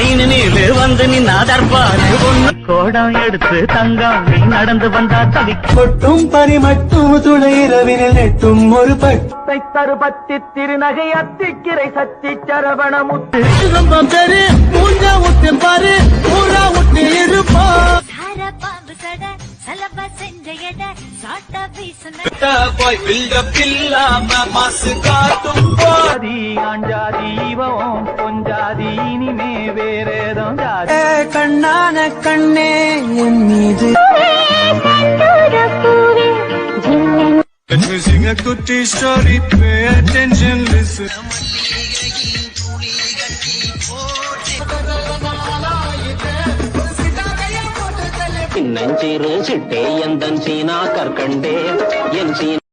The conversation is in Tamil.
இனிமேலு வந்து நின்னா தற்பாரு ஒண்ணு கோடம் எடுத்து தங்கம் நீ நடந்து வந்தா தவிக்க கொட்டும் பறி மட்டும் துணை இரவினில் நெட்டும் ஒரு பட்டை தருபத்தி திருநகை அத்திக்கிரை சத்தி சரவண முத்து பெரு மூஞ்சா முத்தின் பாரு ஊரா முத்தி இருப்பா போய் பில்டப் இல்லாம மாசு காட்டும் ஜாதி ஆஞ்சாதி இவம் கொஞ்சாதி இனிமே வேறேதும் ஜாதி கண்ணான கண்ணே என் மீது Let me sing a kutti story, pay attention, listen. சின்னஞ்சிறு சிட்டே எந்தன் சீனா கற்கண்டே என் சீனா